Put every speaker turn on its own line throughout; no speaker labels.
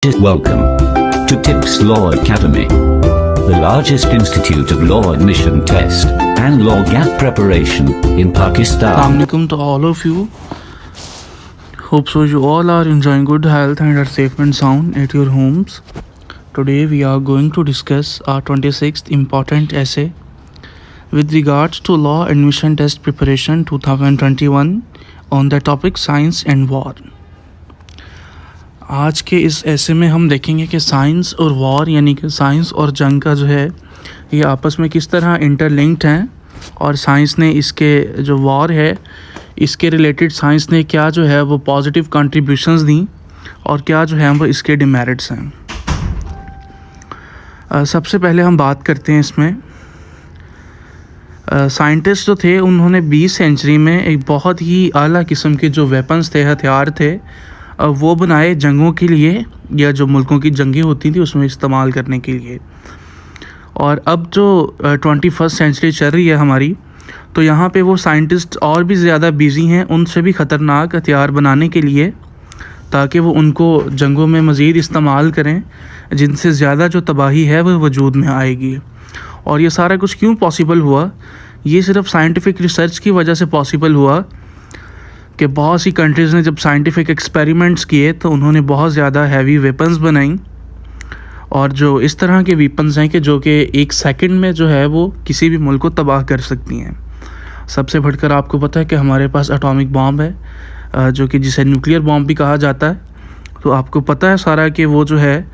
Welcome to TIPS Law Academy, the largest institute of law admission test and law gap preparation in Pakistan.
Assalamualaikum to all of you. Hope so you all are enjoying good health and are safe and sound at your homes. Today we are going to discuss our 26th important essay with regards to law admission test preparation 2021 on the topic science and war. आज के इस ऐसे में हम देखेंगे कि science और war यानी कि साइंस और जंग का जो है ये आपस में किस तरह इंटरलिंक्ड हैं और साइंस ने इसके जो वॉर है इसके रिलेटेड साइंस ने क्या जो है वो पॉजिटिव कंट्रीब्यूशंस दी और क्या जो है वो इसके डिमेरिट्स हैं। सबसे पहले हम बात करते हैं इसमें साइंटिस्ट जो थे उन्होंने 20 सेंचुरी में एक बहुत ही आला किस्म के जो वेपन्स थे, हथियार थे, वो बनाए जंगों के लिए या जो मुल्कों की जंगें होती थी उसमें इस्तेमाल करने के लिए। और अब जो 21st सेंचुरी चल रही है हमारी, तो यहाँ पे वो साइंटिस्ट और भी ज़्यादा बिज़ी हैं उनसे भी ख़तरनाक हथियार बनाने के लिए, ताकि वो उनको जंगों में मज़ीद इस्तेमाल करें जिनसे ज़्यादा जो तबाही है वह वजूद में आएगी। और ये सारा कुछ क्यों पॉसिबल हुआ? ये सिर्फ साइंटिफिक रिसर्च की वजह से पॉसिबल हुआ कि बहुत सी कंट्रीज़ ने जब साइंटिफिक एक्सपेरिमेंट्स किए तो उन्होंने बहुत ज़्यादा हैवी वेपन्स बनाई, और जो इस तरह के वेपन्स हैं कि जो कि एक सेकंड में जो है वो किसी भी मुल्क को तबाह कर सकती हैं। सबसे बढ़कर आपको पता है कि हमारे पास एटॉमिक बॉम्ब है, जो कि जिसे न्यूक्लियर बॉम्ब भी कहा जाता है। तो आपको पता है सारा कि वो जो है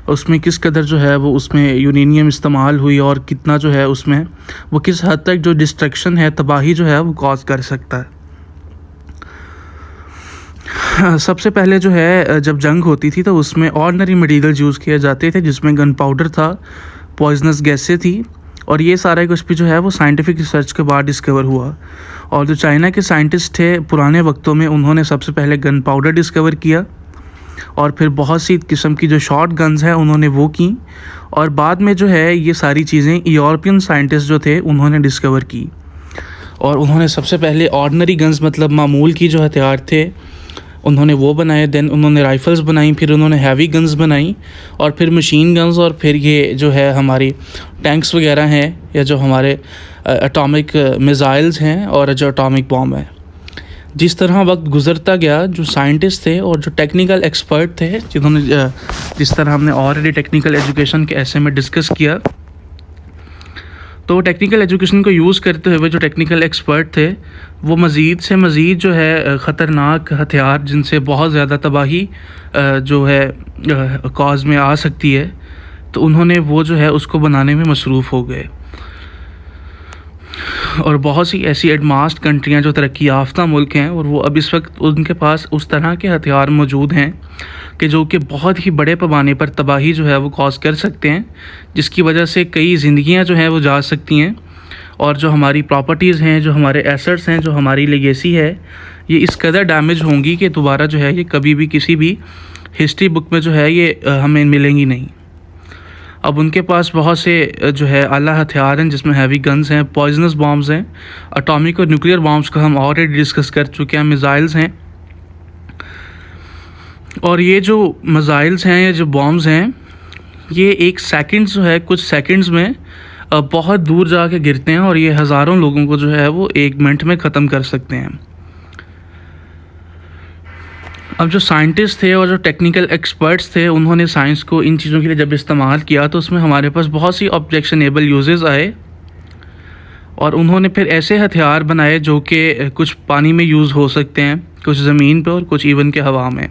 उसमें किस कदर जो है वो उसमें यूरेनियम इस्तेमाल हुई और कितना जो है उसमें वो किस हद तक जो डिस्ट्रक्शन है, तबाही जो है वो कॉज कर सकता है। सबसे पहले जो है जब जंग होती थी तो उसमें ऑर्डिनरी मटेरियल यूज़ किए जाते थे जिसमें गन पाउडर था, पॉइजनस गैसें थी, और ये सारा कुछ भी जो है वो साइंटिफिक रिसर्च के बाद डिस्कवर हुआ। और जो चाइना के साइंटिस्ट थे पुराने वक्तों में, उन्होंने सबसे पहले गन पाउडर डिस्कवर किया और फिर बहुत सी किस्म की जो शॉर्ट गन्स हैं उन्होंने वो की, और बाद में जो है ये सारी चीज़ें यूरोपियन साइंटिस्ट जो थे उन्होंने डिस्कवर की। और उन्होंने सबसे पहले ऑर्डिनरी गन्स मतलब मामूल की जो हथियार थे उन्होंने वो बनाए, देन उन्होंने राइफ़ल्स बनाई, फिर उन्होंने हैवी गन्स बनाई, और फिर मशीन गन्स, और फिर ये जो है हमारी टैंक्स वगैरह हैं या जो हमारे एटॉमिक मिसाइल्स हैं और जो एटॉमिक बॉम्ब है। जिस तरह वक्त गुज़रता गया, जो साइंटिस्ट थे और जो टेक्निकल एक्सपर्ट थे जिन्होंने जिस तरह हमने ऑलरेडी टेक्निकल एजुकेशन के ऐसे में डिस्कस किया, तो टेक्निकल एजुकेशन को यूज़ करते हुए जो टेक्निकल एक्सपर्ट थे वो मज़ीद से मज़ीद जो है ख़तरनाक हथियार जिनसे बहुत ज़्यादा तबाही जो है कॉज में आ सकती है, तो उन्होंने वो जो है उसको बनाने में मसरूफ़ हो गए। और बहुत सी ऐसी एडवांस्ड कंट्रियां जो तरक्की याफ्ता मुल्क हैं और वो अब इस वक्त उनके पास उस तरह के हथियार मौजूद हैं कि जो कि बहुत ही बड़े पैमाने पर तबाही जो है वो कॉज कर सकते हैं, जिसकी वजह से कई ज़िंदगियां जो हैं वो जा सकती हैं, और जो हमारी प्रॉपर्टीज़ हैं, जो हमारे एसेट्स हैं, जो हमारी लेगेसी है, ये इस कदर डैमेज होंगी कि दोबारा जो है ये कभी भी किसी भी हिस्ट्री बुक में जो है ये हमें मिलेंगी नहीं। अब उनके पास बहुत से जो है आला हथियार हैं जिसमें हैवी गन्स हैं, पॉइजनस बॉम्ब्स हैं, एटॉमिक और न्यूक्लियर बॉम्ब्स का हम ऑलरेडी डिस्कस कर चुके हैं, मिसाइल्स हैं। और ये जो मिसाइल्स हैं या जो बॉम्ब्स हैं ये एक सेकंड जो है कुछ सेकंड्स में बहुत दूर जाके गिरते हैं और ये हज़ारों लोगों को जो है वो एक मिनट में ख़त्म कर सकते हैं। अब जो साइंटिस्ट थे और जो टेक्निकल एक्सपर्ट्स थे उन्होंने साइंस को इन चीज़ों के लिए जब इस्तेमाल किया तो उसमें हमारे पास बहुत सी ऑब्जेक्शनेबल यूजेस आए, और उन्होंने फिर ऐसे हथियार बनाए जो कि कुछ पानी में यूज़ हो सकते हैं, कुछ ज़मीन पे और कुछ इवन के हवा में।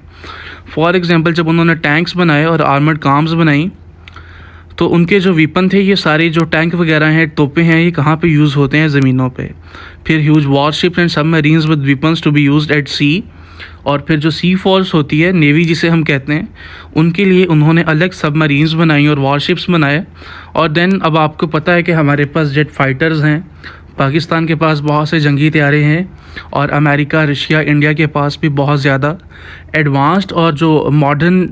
फॉर एग्ज़ाम्पल जब उन्होंने टैंक्स बनाए और आर्मर्ड काम्स बनाई तो उनके जो वीपन थे ये सारे जो टैंक वगैरह हैं, तोपें हैं, ये कहाँ पे यूज़ होते हैं? ज़मीनों पे। फिर huge warships and submarines with weapons to be used at sea, और फिर जो सी फोर्स होती है, नेवी जिसे हम कहते हैं, उनके लिए उन्होंने अलग सबमरीन्स बनाई और वॉरशिप्स बनाए। और देन अब आपको पता है कि हमारे पास जेट फाइटर्स हैं, पाकिस्तान के पास बहुत से जंगी तैयारे हैं, और अमेरिका, रशिया, इंडिया के पास भी बहुत ज़्यादा एडवांस्ड और जो मॉडर्न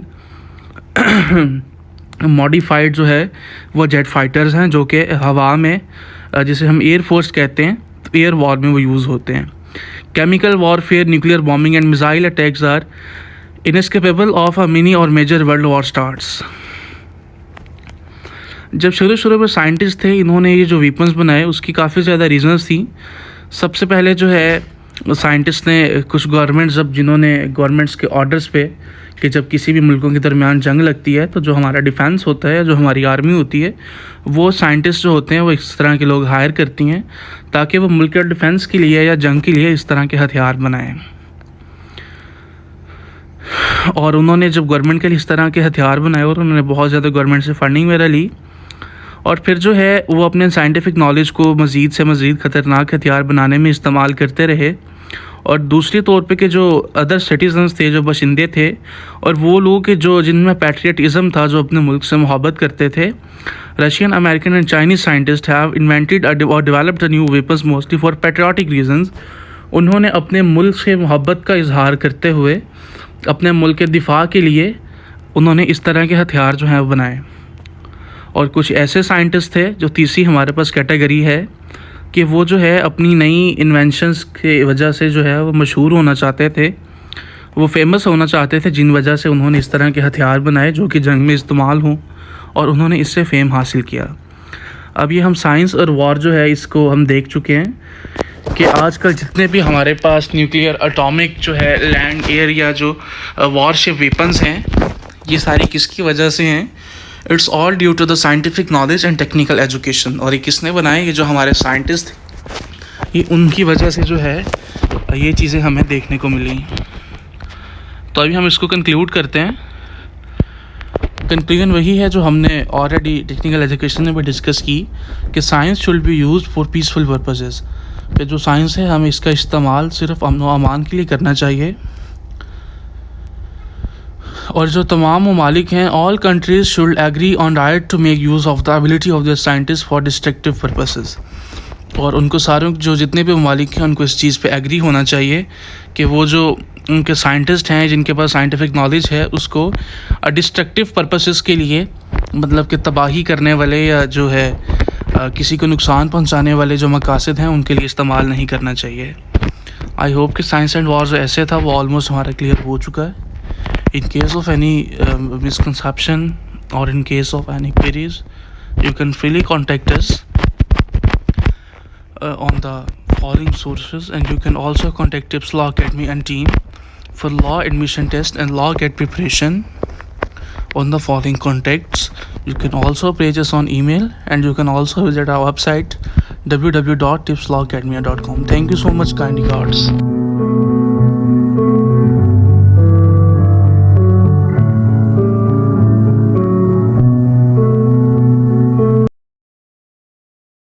मॉडिफाइड जो है वो जेट फाइटर्स हैं जो कि हवा में, जिसे हम एयर फोर्स कहते हैं, तो एयर वॉर में वो यूज़ होते हैं। Chemical warfare, nuclear bombing and missile attacks are inescapable of a mini or major world war starts. जब शुरू में साइंटिस्ट थे, इन्होंने ये जो वेपन्स बनाए उसकी काफ़ी ज़्यादा रीजंस थी। सबसे पहले जो है साइंटिस्ट ने कुछ गवर्नमेंट्स, जब जिन्होंने गवर्नमेंट्स के ऑर्डर्स पे कि जब किसी भी मुल्कों के दरमियान जंग लगती है तो जो हमारा डिफेंस होता है, जो हमारी आर्मी होती है, वो साइंटिस्ट जो होते हैं वो इस तरह के लोग हायर करती हैं ताकि वो मुल्क के डिफेंस के लिए या जंग के लिए इस तरह के हथियार बनाएं। और उन्होंने जब गवर्नमेंट के लिए इस तरह के हथियार बनाए और उन्होंने बहुत ज़्यादा गवर्नमेंट से फंडिंग वगैरह ली, और फिर जो है वो अपने साइंटिफिक नॉलेज को मज़ीद से मज़ीद ख़तरनाक हथियार बनाने में इस्तेमाल करते रहे। और दूसरी तौर पे कि जो अदर सिटीजन्स थे, जो बशिंदे थे, और वो लोग के जो जिनमें पैट्रियटिज़म था, जो अपने मुल्क से मोहब्बत करते थे, Russian, American and Chinese scientist have invented और developed new weapons mostly for patriotic reasons. उन्होंने अपने मुल्क से मोहब्बत का इजहार करते हुए अपने मुल्क के दिफा के लिए उन्होंने इस तरह के हथियार जो हैं वो बनाए। और कुछ ऐसे साइंटिस्ट थे, जो तीसरी हमारे पास कैटेगरी है, कि वो जो है अपनी नई इन्वेंशंस की वजह से जो है वो मशहूर होना चाहते थे, वो फेमस होना चाहते थे, जिन वजह से उन्होंने इस तरह के हथियार बनाए जो कि जंग में इस्तेमाल हों, और उन्होंने इससे फेम हासिल किया। अब ये हम साइंस और वॉर जो है इसको हम देख चुके हैं कि आजकल जितने भी हमारे पास न्यूक्लियर, एटॉमिक जो है, लैंड, एयर या जो वॉरशिप वेपन्स हैं, ये सारी किसकी वजह से हैं? It's all due to the scientific knowledge and technical education. और ये किसने बनाए? ये जो हमारे साइंटिस्ट थे, ये उनकी वजह से जो है ये चीज़ें हमें देखने को मिली। तो अभी हम इसको कंक्लूड करते हैं। कंक्लूजन वही है जो हमने ऑलरेडी टेक्निकल एजुकेशन में भी डिस्कस की कि science should be used for peaceful purposes. कि जो साइंस है हमें इसका इस्तेमाल सिर्फ अमन व अमान के लिए करना चाहिए। और जो तमाम ममालिक हैं, all countries should agree on right to make use of the ability of the scientist for destructive purposes. और उनको सारों, जो जितने भी ममालिक हैं, उनको इस चीज़ पे एग्री होना चाहिए कि वो जो उनके साइंटिस्ट हैं, जिनके पास साइंटिफिक नॉलेज है, उसको डिस्ट्रक्टिव पर्पसेस के लिए, मतलब कि तबाही करने वाले या जो है किसी को नुकसान पहुंचाने वाले जो मकासद हैं, उनके लिए इस्तेमाल नहीं करना चाहिए। आई होप कि साइंस एंड वॉर जो ऐसे था वो ऑलमोस्ट हमारा क्लियर हो चुका है। In case of any misconception or in case of any queries, you can freely contact us on the following sources, and you can also contact Tips Law Academy and team for law admission test and law GATE preparation on the following contacts. You can also page us on email, and you can also visit our website www.tipslawacademy.com. Thank you so much, kind regards.